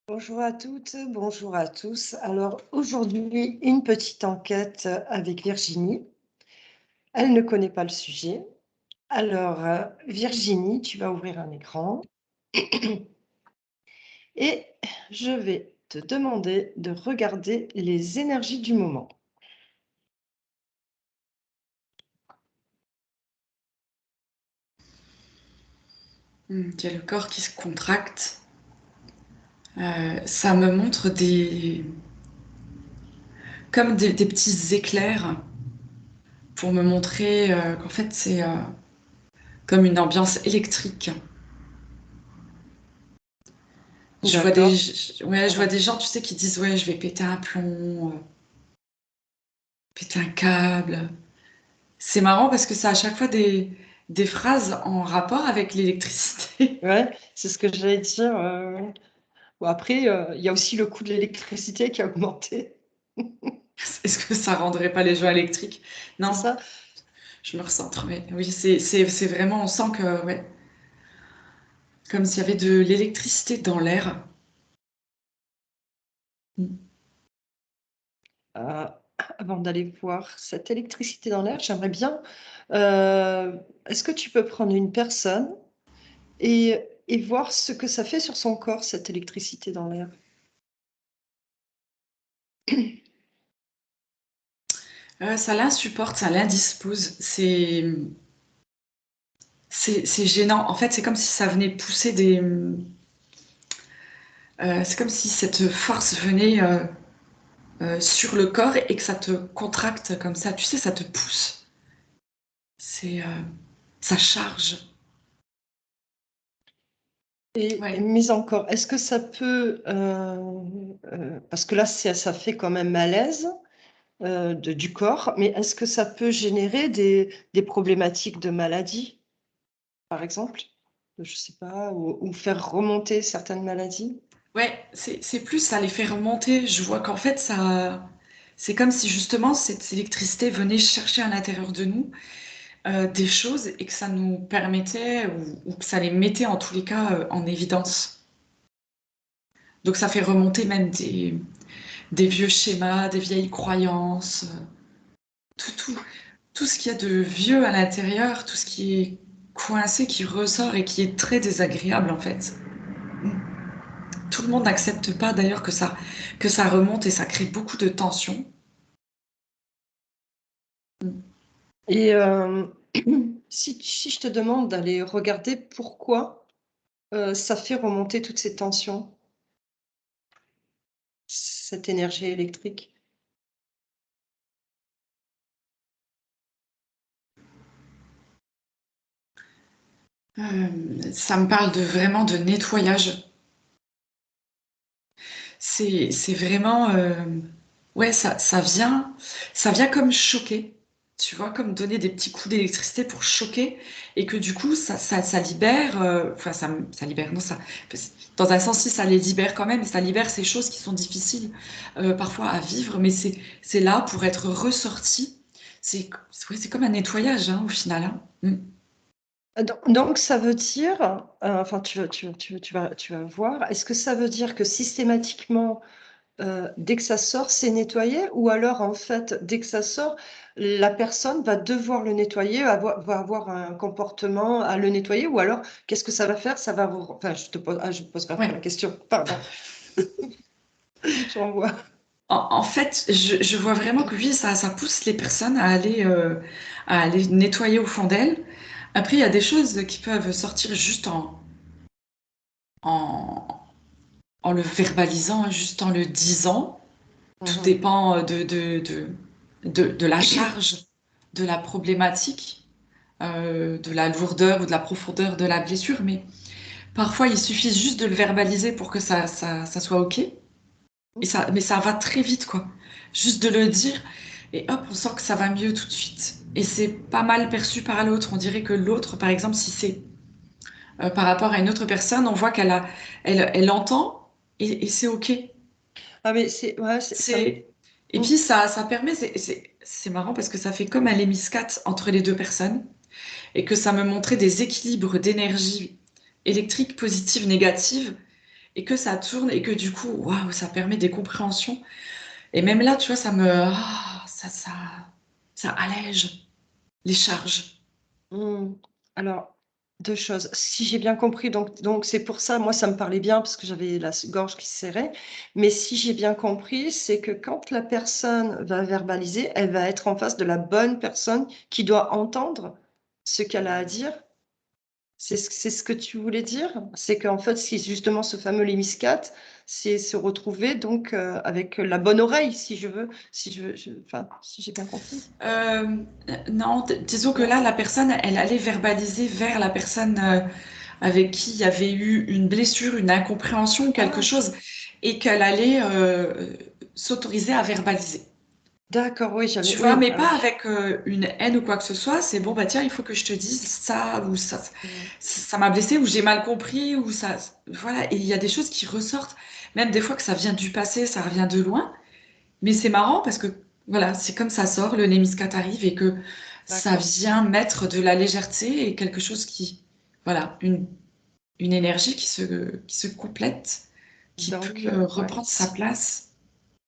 Bonjour à toutes, bonjour à tous. Alors aujourd'hui, une petite enquête avec Virginie. Elle ne connaît pas le sujet. Alors, Virginie, tu vas ouvrir un écran et je vais te demander de regarder les énergies du moment. Il y a le corps qui se contracte. Ça me montre comme des petits éclairs pour me montrer qu'en fait c'est comme une ambiance électrique. D'accord. Je vois des gens, tu sais, qui disent ouais, je vais péter un plomb, péter un câble. C'est marrant parce que c'est à chaque fois des phrases en rapport avec l'électricité. Ouais, c'est ce que j'allais dire. Bon, après, il y a aussi le coût de l'électricité qui a augmenté. Est-ce que ça rendrait pas les gens électriques? C'est Non, ça? je me recentre. Mais oui, c'est vraiment, on sent que ouais, comme s'il y avait de l'électricité dans l'air. Euh, Avant d'aller voir cette électricité dans l'air, j'aimerais bien. Est-ce que tu peux prendre une personne et voir ce que ça fait sur son corps, cette électricité dans l'air? Ça l'insupporte, ça l'indispose. C'est gênant. En fait, c'est comme si ça venait pousser c'est comme si cette force venait sur le corps et que ça te contracte comme ça. Tu sais, ça te pousse. C'est, ça charge. Et Ouais. mais encore, est-ce que ça peut, parce que là, ça fait quand même malaise du corps, mais est-ce que ça peut générer des problématiques de maladie, par exemple? Je sais pas, ou faire remonter certaines maladies? Ouais, c'est plus ça les fait remonter. Je vois qu'en fait, ça, c'est comme si justement cette électricité venait chercher à l'intérieur de nous des choses et que ça nous permettait ou que ça les mettait en tous les cas en évidence. Donc ça fait remonter même des vieux schémas, des vieilles croyances, tout, tout, tout ce qu'il y a de vieux à l'intérieur, tout ce qui est coincé, qui ressort et qui est très désagréable en fait. Tout le monde n'accepte pas d'ailleurs que ça remonte et ça crée beaucoup de tensions. Et si je te demande d'aller regarder pourquoi, ça fait remonter toutes ces tensions, cette énergie électrique? Ça me parle de vraiment de nettoyage. C'est vraiment, ouais, ça vient comme choquer, tu vois, comme donner des petits coups d'électricité pour choquer, et que du coup, ça libère, enfin, ça libère, non, ça, dans un sens, si ça les libère quand même, et ça libère ces choses qui sont difficiles parfois à vivre, mais c'est là pour être ressorti. C'est, ouais, c'est comme un nettoyage, hein, au final, hein. Donc ça veut dire, enfin tu vas voir, est-ce que ça veut dire que systématiquement, dès que ça sort, c'est nettoyé? Ou alors en fait, dès que ça sort, la personne va devoir le nettoyer, va avoir un comportement à le nettoyer? Ou alors qu'est-ce que ça va faire? Ça va re enfin je te poserai après la Ouais. question, pardon. Je renvoie. En fait, je vois vraiment que oui, ça pousse les personnes à aller nettoyer au fond d'elles. Après, il y a des choses qui peuvent sortir juste en, en le verbalisant, juste en le disant. Tout Mmh. dépend de la charge, de la problématique, de la lourdeur ou de la profondeur de la blessure. Mais parfois, il suffit juste de le verbaliser pour que ça soit OK. Mais ça va très vite, quoi. Juste de le dire, et hop, on sent que ça va mieux tout de suite. Et c'est pas mal perçu par l'autre. On dirait que l'autre, par exemple, si c'est par rapport à une autre personne, on voit elle entend et c'est OK. Ah mais c'est ouais, c'est ça me C'est, et mmh. puis ça permet, c'est marrant parce que ça fait comme un lémiscate entre les deux personnes et que ça me montrait des équilibres d'énergie électrique positive, négative. et que ça tourne et que du coup, waouh, ça permet des compréhensions. Et même là, tu vois, ça allège les charges. Hmm. Alors, deux choses. Si j'ai bien compris, donc c'est pour ça, moi, ça me parlait bien parce que j'avais la gorge qui se serrait. Mais si j'ai bien compris, c'est que quand la personne va verbaliser, elle va être en face de la bonne personne qui doit entendre ce qu'elle a à dire. C'est ce que tu voulais dire? C'est qu'en fait, si justement ce fameux lémiscate, c'est se retrouver donc avec la bonne oreille, si je veux, enfin, si j'ai bien compris. Euh, non, disons que Non? là, la personne, elle allait verbaliser vers la personne avec qui il y avait eu une blessure, une incompréhension, quelque Ah, chose, et qu'elle allait s'autoriser à verbaliser. d'accord, oui, Tu vois, oui, mais ah pas oui. avec une haine ou quoi que ce soit. C'est bon, bah tiens, il faut que je te dise ça, ou Mm. ça m'a blessé, ou j'ai mal compris, ou ça. Voilà, et il y a des choses qui ressortent, même des fois que ça vient du passé, ça revient de loin. Mais c'est marrant parce que, voilà, c'est comme ça sort, le Némiscat arrive et que ça D'accord. vient mettre de la légèreté et quelque chose qui. Voilà, une énergie qui se complète, qui peut Donc, ouais, reprendre sa place.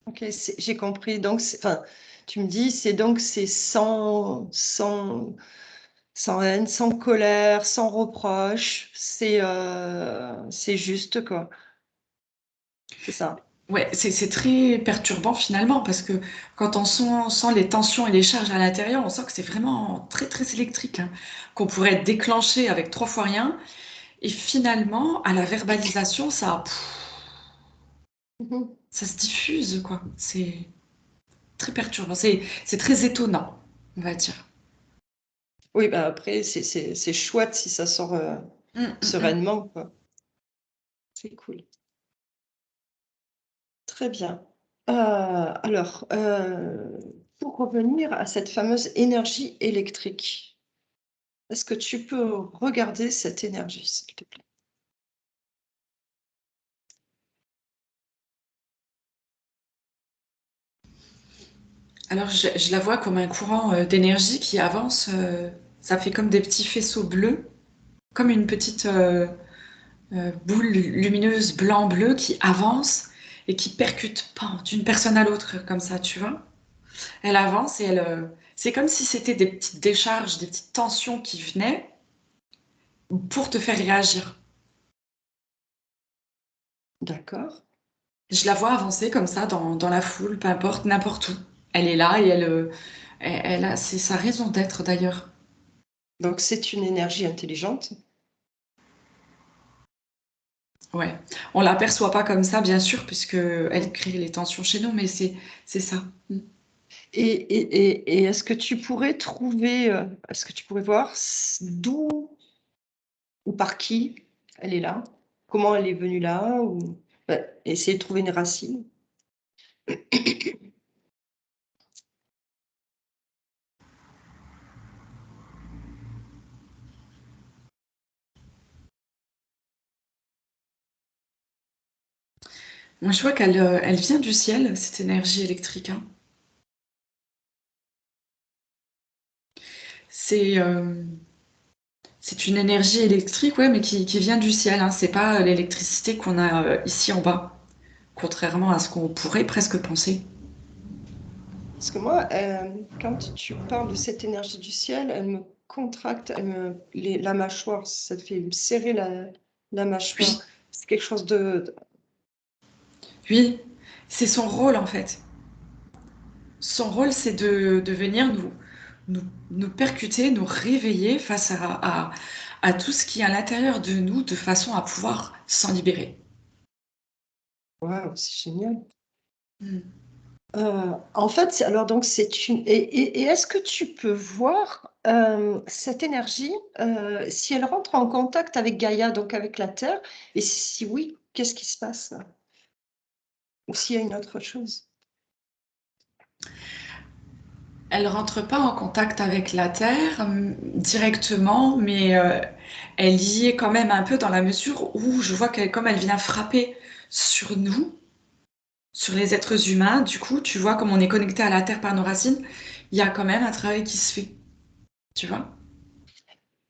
ok, j'ai compris. Donc, enfin, tu me dis, c'est sans haine, sans colère, sans reproche. C'est juste, quoi. C'est ça. Ouais, c'est très perturbant finalement parce que quand on sent les tensions et les charges à l'intérieur, on sent que c'est vraiment très très électrique, hein, qu'on pourrait déclencher avec trois fois rien. Et finalement, à la verbalisation, Mhm. ça se diffuse, quoi. C'est très perturbant, c'est très étonnant, on va dire. Oui, bah après, c'est chouette si ça sort Hum, hum, hum. sereinement, quoi. C'est cool. Très bien. Alors, pour revenir à cette fameuse énergie électrique, est-ce que tu peux regarder cette énergie, s'il te plaît? Alors, je la vois comme un courant d'énergie qui avance. Ça fait comme des petits faisceaux bleus, comme une petite boule lumineuse blanc-bleu qui avance et qui percute pan, d'une personne à l'autre, comme ça, tu vois. Elle avance et c'est comme si c'était des petites décharges, des petites tensions qui venaient pour te faire réagir. D'accord. Je la vois avancer comme ça dans la foule, peu importe, n'importe où. Elle est là et c'est sa raison d'être d'ailleurs. Donc, c'est une énergie intelligente. Ouais. On l'aperçoit pas comme ça, bien sûr, puisque elle Mm. crée les tensions chez nous, mais c'est ça. Mm. Et est-ce que tu pourrais trouver, est-ce que tu pourrais voir d'où ou par qui elle est là? Comment elle est venue là? Ou essayer de trouver une racine? Moi, je vois elle vient du ciel, cette énergie électrique, hein. C'est c'est une énergie électrique, ouais, mais qui vient du ciel, hein. C'est pas l'électricité qu'on a ici en bas, contrairement à ce qu'on pourrait presque penser. Parce que moi, quand tu parles de cette énergie du ciel, elle me contracte, la mâchoire, ça te fait me serrer la mâchoire. Oui, C'est quelque chose oui, c'est son rôle en fait. Son rôle, c'est de venir nous, nous percuter, nous réveiller face à tout ce qui est à l'intérieur de nous, de façon à pouvoir s'en libérer. waouh, c'est génial. Mm. En fait, alors donc c'est une et est-ce que tu peux voir, cette énergie, si elle rentre en contact avec Gaïa, donc avec la Terre et si oui, qu'est-ce qui se passe? Ou s'il y a une autre chose? Elle rentre pas en contact avec la Terre directement, mais elle y est quand même un peu dans la mesure où je vois qu'elle, comme elle vient frapper sur nous, sur les êtres humains, du coup, tu vois, comme on est connecté à la Terre par nos racines, il y a quand même un travail qui se fait, tu vois.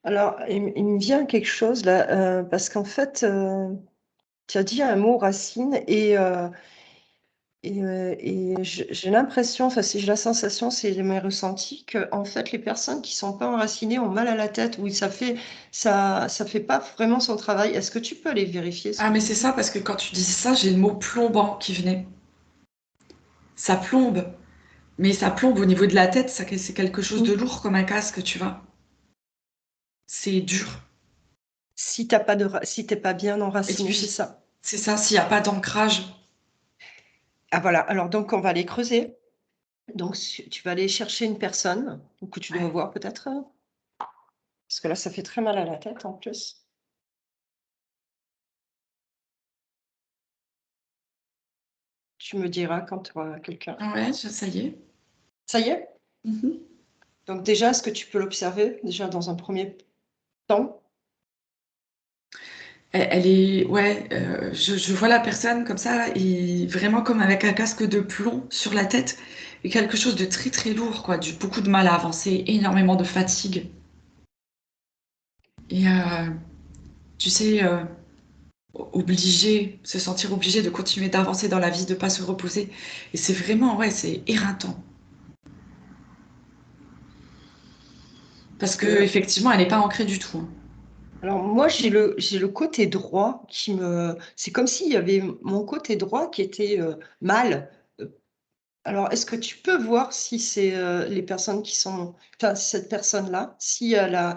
Alors, il me vient quelque chose là, parce qu'en fait, Tu as dit un mot racine et j'ai l'impression, enfin, si j'ai la sensation, c'est mes ressentis, que en fait, les personnes qui sont pas enracinées ont mal à la tête, oui, ça fait pas vraiment son travail. Est-ce que tu peux aller vérifier ce Ah, que mais tu c'est ça, dis? parce que quand tu dis ça, j'ai le mot plombant qui venait. Ça plombe, mais ça plombe au niveau de la tête, c'est quelque chose de Mmh. lourd comme un casque, tu vois. C'est dur. Si t'as pas de ra si tu pas bien Et enraciné, c'est puis, ça. c'est ça, s'il n'y a pas d'ancrage. Ah voilà, alors donc on va aller creuser. Donc tu vas aller chercher une personne que tu dois Ouais. voir peut-être, parce que là, ça fait très mal à la tête en plus. Tu me diras quand tu auras quelqu'un. Ouais, ça y est. Ça y est? Mhm. Donc déjà, est-ce que tu peux l'observer, déjà dans un premier temps? Elle est, ouais, je vois la personne comme ça, et vraiment comme avec un casque de plomb sur la tête, et quelque chose de très très lourd, quoi, beaucoup de mal à avancer, énormément de fatigue. Et tu sais, se sentir obligé de continuer d'avancer dans la vie, de pas se reposer. Et c'est vraiment, ouais, c'est éreintant. Parce Parce que que effectivement, elle n'est pas ancrée du tout, hein. alors moi, j'ai le côté droit qui me c'est comme s'il y avait mon côté droit qui était, mal. Alors est-ce que tu peux voir si c'est, les personnes qui sont enfin cette personne-là, si elle a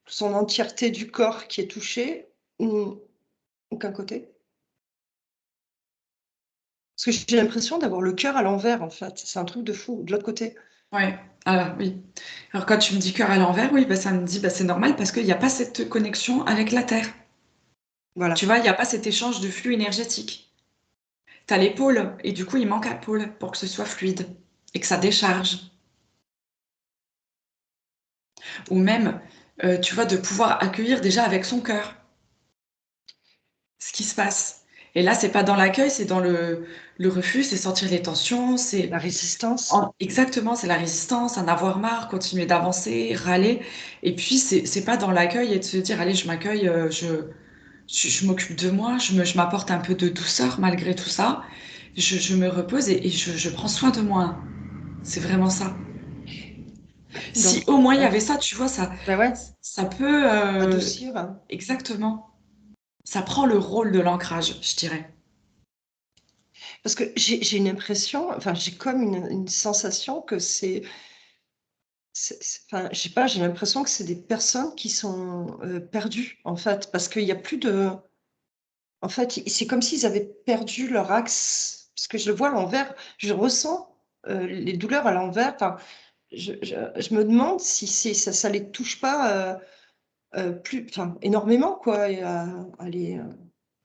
son entièreté du corps qui est touchée ou qu'un côté? Parce que j'ai l'impression d'avoir le cœur à l'envers, en fait. C'est un truc de fou, de l'autre côté. Ouais, ah oui. Alors quand tu me dis cœur à l'envers, oui, bah, ça me dit, bah, c'est normal parce qu'il n'y a pas cette connexion avec la Terre. Tu Voilà. vois, il n'y a pas cet échange de flux énergétique. Tu as les pôles, et du coup, il manque un pôle pour que ce soit fluide et que ça décharge. Ou même, tu vois, de pouvoir accueillir déjà avec son cœur ce qui se passe. Et là, c'est pas dans l'accueil, c'est dans le refus, c'est sentir les tensions, La résistance. exactement, c'est la résistance, en avoir marre, continuer d'avancer, râler. Et puis, c'est pas dans l'accueil et de se dire, allez, je m'accueille, je m'occupe de moi, je m'apporte un peu de douceur malgré tout ça. Je me repose et je prends soin de moi. C'est vraiment ça. Si Donc au moins il y ouais, avait ça, tu vois, bah, ouais, ça peut adoucir, hein. exactement. Ça prend le rôle de l'ancrage, je dirais. Parce que j'ai une impression, enfin, j'ai comme une sensation que c'est enfin, je sais pas, j'ai l'impression que c'est des personnes qui sont, perdues, en fait, parce qu'il y a plus de en fait, c'est comme s'ils avaient perdu leur axe, parce que je le vois à l'envers, je ressens, les douleurs à l'envers, enfin, je me demande si ça les touche pas, plus enfin, énormément, quoi et à les,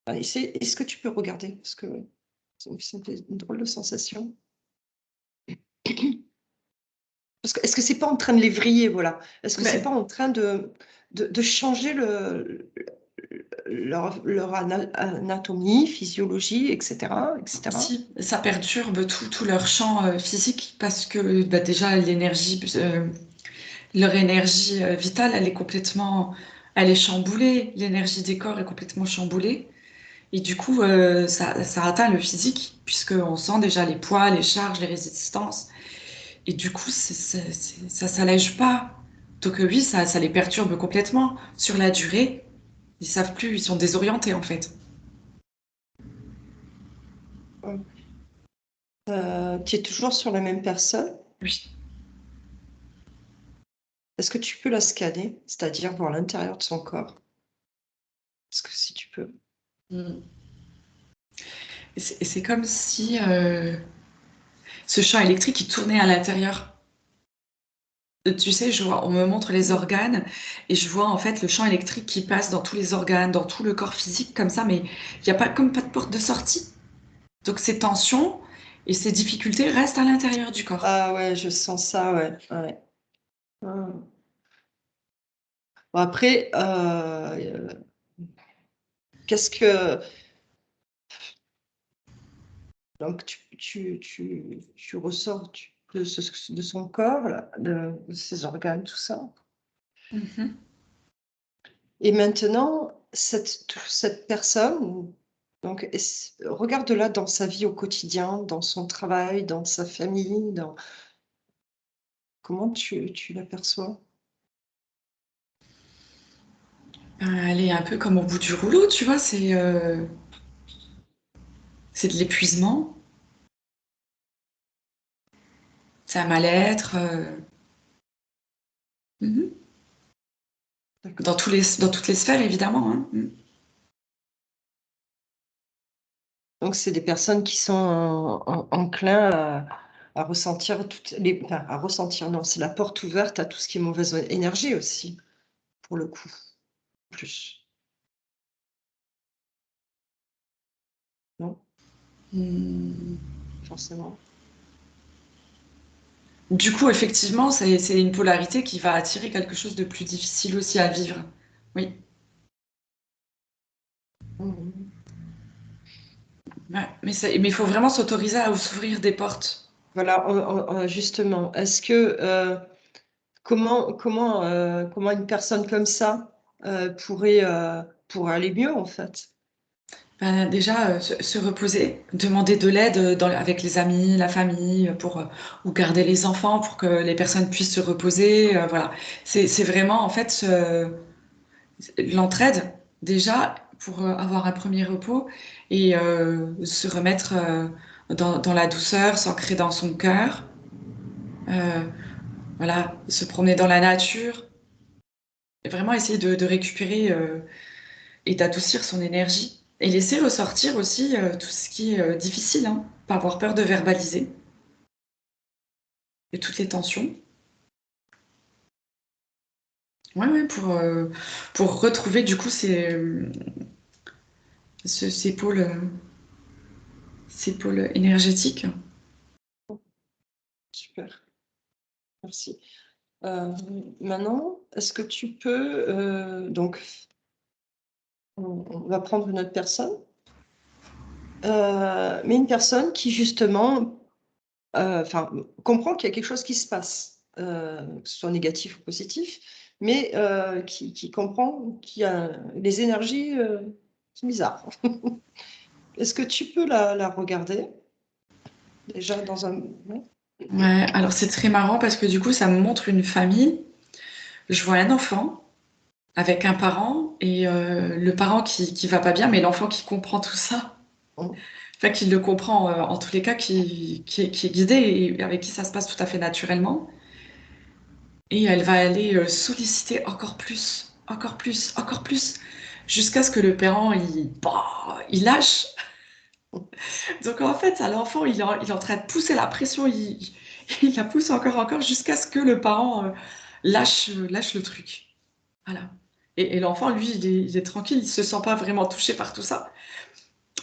à essayer est-ce que tu peux regarder? Parce que ça me fait une drôle de sensation. Parce que est-ce que c'est pas en train de les vriller, voilà? Est-ce que c'est pas Mais en train de changer leur anatomie, physiologie et cetera? si, ça perturbe tout leur champ physique parce que bah, déjà l'énergie, leur énergie vitale, elle est chamboulée. L'énergie des corps est complètement chamboulée. Et du coup, ça atteint le physique puisqu'on sent déjà les poids, les charges, les résistances. Et du coup, ça s'allège pas. Donc oui, ça les perturbe complètement. Sur la durée, ils savent plus, ils sont désorientés en fait. Mmh. Tu es toujours sur la même personne? Oui. Est-ce que tu peux la scanner? C'est-à-dire voir l'intérieur de son corps? Est-ce que si tu peux? Mm. Et c'est comme si ce champ électrique il tournait à l'intérieur. Tu sais, on me montre les Mmh. organes et je vois en fait le champ électrique qui passe dans tous les organes, dans tout le corps physique comme ça, mais il n'y a pas comme pas de porte de sortie. Donc ces tensions et ces difficultés restent à l'intérieur du corps. Ah ouais, je sens ça, ouais, ouais. Mmh. Bon après, qu'est-ce que donc tu ressors de son corps là, de ses organes, tout ça Mhm. et maintenant cette personne Donc regarde-la dans sa vie au quotidien, dans son travail, dans sa famille, comment tu l'aperçois? Elle est un peu comme au bout du rouleau, tu vois, c'est de l'épuisement, c'est un mal-être. Mhm. D'accord. Dans toutes les sphères, évidemment, hein. Donc c'est des personnes qui sont enclins à ressentir enfin, à ressentir, non, c'est la porte ouverte à tout ce qui est mauvaise énergie aussi, pour le coup, plus, non? Mm. Forcément. Du coup, effectivement, c'est une polarité qui va attirer quelque chose de plus difficile aussi à vivre. Oui. Mmh. Ouais. Mais il faut vraiment s'autoriser à s'ouvrir des portes. Voilà, justement, est-ce que, comment une personne comme ça, pourrait aller mieux, en fait? Ben, déjà, se reposer, demander de l'aide avec les amis, la famille, ou garder les enfants pour que les personnes puissent se reposer. Voilà. C'est vraiment, en fait, l'entraide, déjà, pour avoir un premier repos et se remettre dans la douceur, s'ancrer dans son cœur. Euh, voilà, se promener dans la nature. Et vraiment essayer de récupérer et d'adoucir son énergie. Et laisser ressortir aussi tout ce qui est difficile, hein. Pas avoir peur de verbaliser et toutes les tensions. Ouais, ouais, pour retrouver du coup ces ces pôles énergétiques. Super, merci. Maintenant, est-ce que tu peux, donc on va prendre une autre personne, mais une personne qui justement, enfin, comprend qu'il y a quelque chose qui se passe, que ce soit négatif ou positif, mais qui comprend qu'il y a les énergies, sont bizarres. Est-ce que tu peux la regarder déjà dans un ouais? Ouais, alors c'est très marrant parce que du coup, ça me montre une famille. Je vois un enfant avec un parent et le parent qui va pas bien, mais l'enfant qui comprend tout ça. Mmh. Enfin, qui le comprend en tous les cas, qui est guidé et avec qui ça se passe tout à fait naturellement. Et elle va aller solliciter encore plus, encore plus, encore plus, jusqu'à ce que le parent, il lâche. Donc en fait, à l'enfant, il est en train de pousser la pression, il la pousse encore, encore, jusqu'à ce que le parent lâche le truc. Voilà. Et l'enfant, lui, il est tranquille, il se sent pas vraiment touché par tout ça.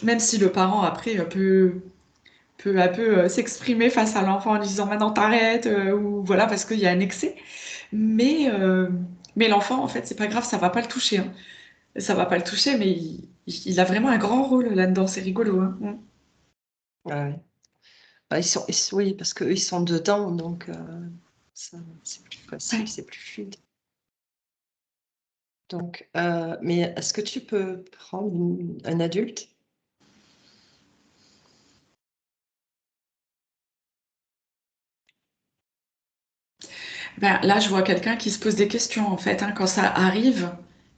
Même si le parent, après, peut peu à peu s'exprimer face à l'enfant en lui disant maintenant t'arrêtes, ou voilà, parce qu'il y a un excès. Mais, euh, mais l'enfant, en fait, c'est pas grave, ça va pas le toucher, hein. Ça va pas le toucher, mais il a vraiment un grand rôle là-dedans, c'est rigolo, hein. Mm. Ouais, ouais. Bah, oui, parce qu'eux, ils sont dedans, donc ça c'est plus facile, Ouais. c'est plus fluide. Donc mais est-ce que tu peux prendre un adulte? Ben, là, je vois quelqu'un qui se pose des questions, en fait, hein. Quand ça arrive,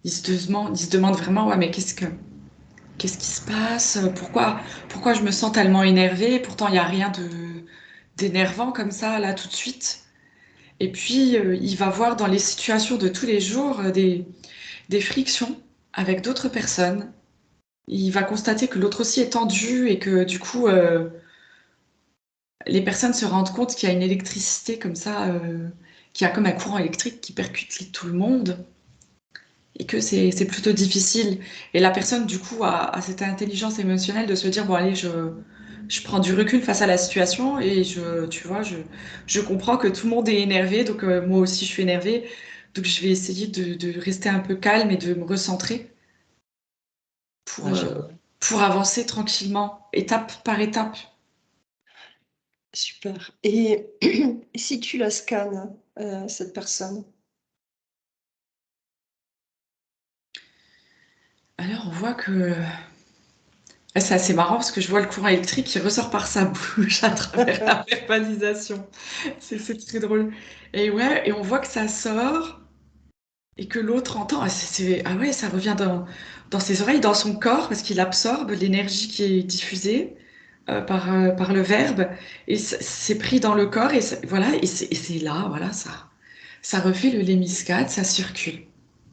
il se demande vraiment, ouais, mais qu'est-ce qui se passe? Pourquoi je me sens tellement énervée? Pourtant, il n'y a rien d'énervant comme ça, là, tout de suite. Et puis, il va voir dans les situations de tous les jours des frictions avec d'autres personnes. Il va constater que l'autre aussi est tendu et que du coup, les personnes se rendent compte qu'il y a une électricité comme ça, qu'il y a comme un courant électrique qui percute tout le monde et que c'est plutôt difficile. Et la personne, du coup, a cette intelligence émotionnelle de se dire, bon, allez, je prends du recul face à la situation et tu vois, je comprends que tout le monde est énervé, donc moi aussi je suis énervée. Donc je vais essayer de rester un peu calme et de me recentrer pour, Ouais, euh, génial, pour avancer tranquillement, étape par étape. super. Et et si tu la scannes, cette personne? Alors on voit que C'est assez marrant parce que je vois le courant électrique qui ressort par sa bouche à travers la verbalisation. C'est très drôle. Et ouais, et on voit que ça sort et que l'autre entend. Ah ouais, ça revient dans ses oreilles, dans son corps, parce qu'il absorbe l'énergie qui est diffusée par le verbe. Et c'est pris dans le corps, voilà, et c'est là, voilà, ça refait le lémiscate, ça circule.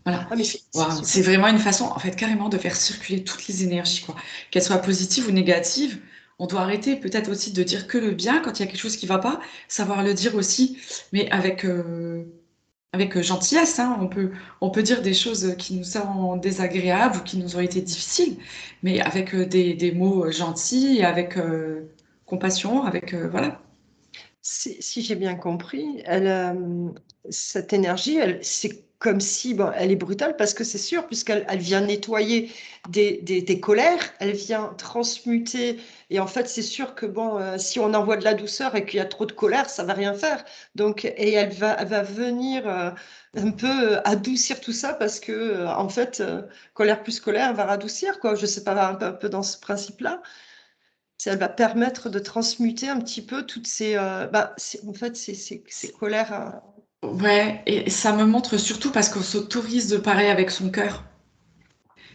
Voilà. Ah, mais c'est Waouh, c'est super. vraiment une façon, en fait, carrément de faire circuler toutes les énergies, quoi. Qu'elles soient positives ou négatives. On doit arrêter peut-être aussi de dire que le bien quand il y a quelque chose qui va pas, savoir le dire aussi, mais avec gentillesse, hein. On peut dire des choses qui nous sont désagréables ou qui nous ont été difficiles, mais avec des mots gentils et avec compassion, avec voilà. Si j'ai bien compris, cette énergie, c'est comme si, bon, elle est brutale parce que c'est sûr, puisqu'elle vient nettoyer des colères, elle vient transmuter. Et en fait, c'est sûr que bon, si on envoie de la douceur et qu'il y a trop de colère, ça va rien faire. Donc, et elle va venir un peu adoucir tout ça parce que, en fait, colère plus colère va radoucir, quoi. Je sais pas, un peu dans ce principe-là. Elle va permettre de transmuter un petit peu toutes ces, en fait, ces colères. Ouais, et ça me montre surtout parce qu'on s'autorise de parler avec son cœur.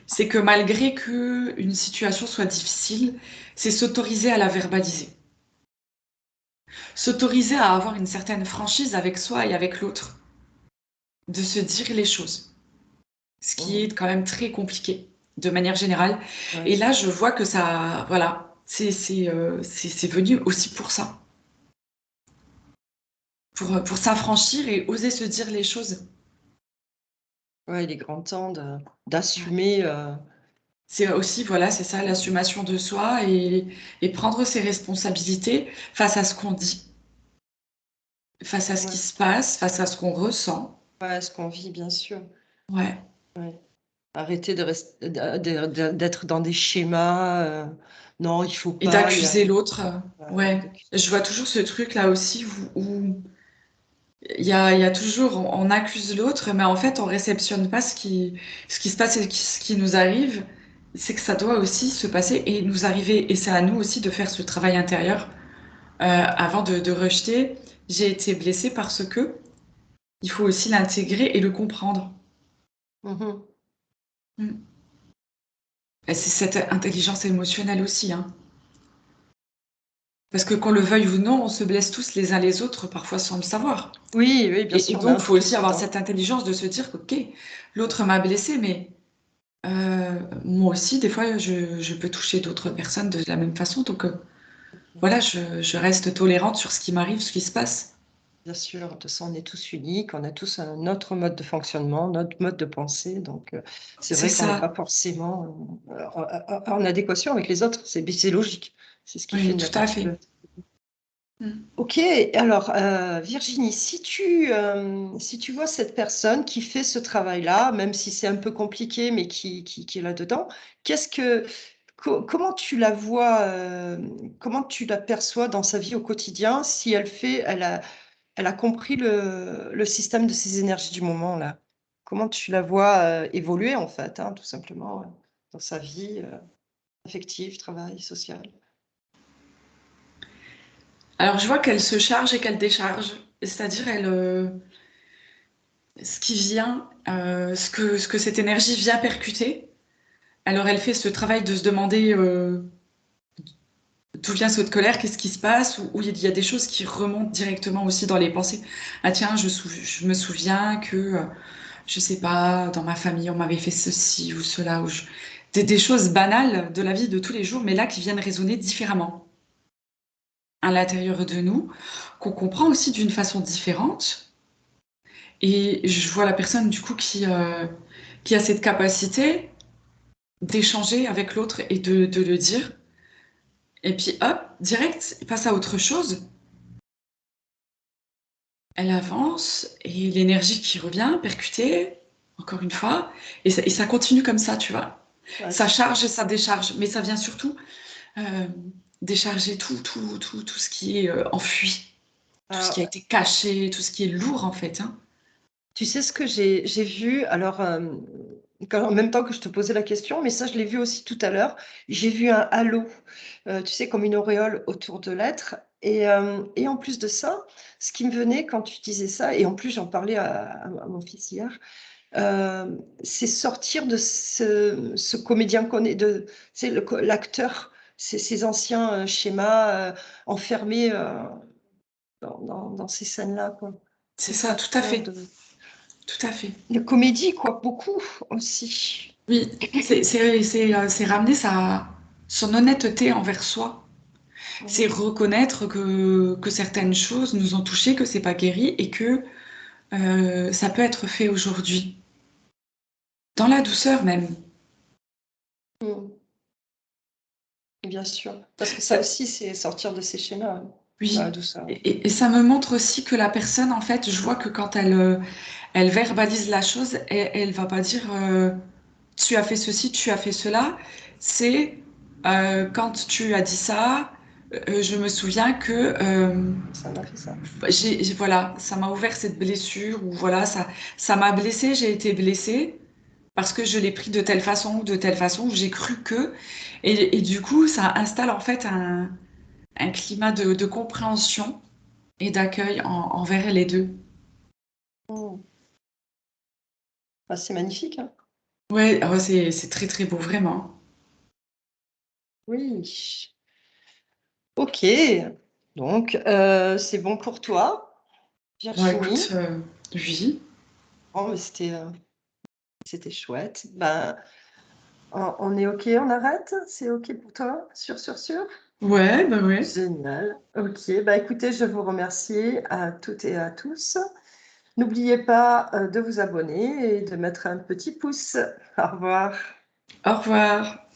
C'est que malgré que une situation soit difficile, c'est s'autoriser à la verbaliser. S'autoriser à avoir une certaine franchise avec soi et avec l'autre, de se dire les choses, ce qui est Mhm. quand même très compliqué de manière générale. Ouais, Et c'est là, clair. je vois que ça, voilà, c'est venu aussi pour ça, pour s'affranchir et oser se dire les choses. Ouais, il est grand temps Ouais. d'assumer. C'est aussi, voilà, c'est ça, l'assumation de soi et prendre ses responsabilités face à ce qu'on dit, face à ce qui Ouais, se passe, face à ce qu'on ressent. ouais, ce qu'on vit, bien sûr. Ouais. Ouais. Arrêter d'être dans des schémas. Non, il faut Et pas. d'accuser l'autre. Ouais, Ouais. Je vois toujours ce truc-là aussi où il y a toujours, on accuse l'autre, mais en fait, on réceptionne pas ce qui se passe et ce qui nous arrive. C'est que ça doit aussi se passer et nous arriver. Et c'est à nous aussi de faire ce travail intérieur avant de rejeter. J'ai été blessée parce que il faut aussi l'intégrer et le comprendre. Mhm. Mm. Et c'est cette intelligence émotionnelle aussi, hein. Parce que qu'on le veuille ou non, on se blesse tous les uns les autres, parfois sans le savoir. Oui, oui, bien Et sûr, on a donc, un il faut peu aussi tous avoir dedans. cette intelligence de se dire que, ok, l'autre m'a blessé, mais moi aussi, des fois, je peux toucher d'autres personnes de la même façon. Donc, voilà, je reste tolérante sur ce qui m'arrive, ce qui se passe. Bien sûr, de toute façon, on est tous uniques, on a tous un autre mode de fonctionnement, notre mode de pensée. Donc, c'est C'est vrai qu'on n'est ça. pas forcément en adéquation avec les autres. C'est logique. C'est ce qui fait Oui, notre tout à fait. particularité. Mm. Ok, alors Virginie, si tu vois cette personne qui fait ce travail-là, même si c'est un peu compliqué, mais qui est là-dedans, qu'est-ce que, comment tu la vois, comment tu la perçois dans sa vie au quotidien, si elle a compris le système de ces énergies du moment là? Comment tu la vois évoluer en fait, hein, tout simplement, dans sa vie affective, travail, social? Alors, je vois qu'elle se charge et qu'elle décharge. C'est-à-dire, ce qui vient, ce que cette énergie vient percuter. Alors, elle fait ce travail de se demander d'où vient cette colère, qu'est-ce qui se passe, ou il y a des choses qui remontent directement aussi dans les pensées. Ah tiens, je me souviens que, je sais pas, dans ma famille, on m'avait fait ceci ou cela, des choses banales de la vie de tous les jours, mais là qui viennent résonner différemment à l'intérieur de nous, qu'on comprend aussi d'une façon différente. Et je vois la personne du coup qui a cette capacité d'échanger avec l'autre et de le dire. Et puis hop, direct, il passe à autre chose. Elle avance et l'énergie qui revient, percutée, encore une fois, et ça continue comme ça, tu vois. Ouais, Ça c'est charge et super. ça décharge, mais ça vient surtout décharger tout ce qui est enfui, tout ce qui a Ah, été caché, tout ce qui est lourd en fait, hein. Tu sais ce que j'ai vu, alors en même temps que je te posais la question, mais ça je l'ai vu aussi tout à l'heure, j'ai vu un halo, tu sais, comme une auréole autour de l'être. Et en plus de ça, ce qui me venait quand tu disais ça, et en plus j'en parlais à mon fils hier, c'est sortir de ce comédien qu'on est, c'est l'acteur, ces anciens schémas enfermés dans ces scènes-là, quoi. C'est C'est ça, ça, tout à hein, fait, tout à fait. de comédie, quoi, beaucoup aussi. Oui, c'est ramener son honnêteté envers soi. C'est Mhm. reconnaître que certaines choses nous ont touchés, que c'est pas guéri et que ça peut être fait aujourd'hui. Dans la douceur même. Mhm. Bien sûr. Parce que ça aussi, c'est sortir de ces schémas, hein, dans la Oui. douceur. Et ça me montre aussi que la personne, en fait, je vois que quand elle verbalise la chose, elle va pas dire tu as fait ceci, tu as fait cela. C'est quand tu as dit ça, je me souviens que Ça m'a fait ça. voilà, ça m'a ouvert cette blessure ou voilà, ça m'a blessée, j'ai été blessée parce que je l'ai pris de telle façon ou de telle façon, ou j'ai cru que. Et du coup, ça installe en fait un climat de compréhension et d'accueil envers les deux. Mhm. Ah, c'est magnifique, hein. Ouais, ah ouais, c'est très très beau, vraiment. Oui. Ok. Donc, c'est bon pour toi, Bon, écoute, Virginie. oui. Oh, mais c'était chouette. Ben, on est ok, on arrête? C'est ok pour toi? Sûr? Ouais, bah ouais. Génial. Ok. Bah, écoutez, je vous remercie à toutes et à tous. N'oubliez pas de vous abonner et de mettre un petit pouce. Au revoir. Au revoir.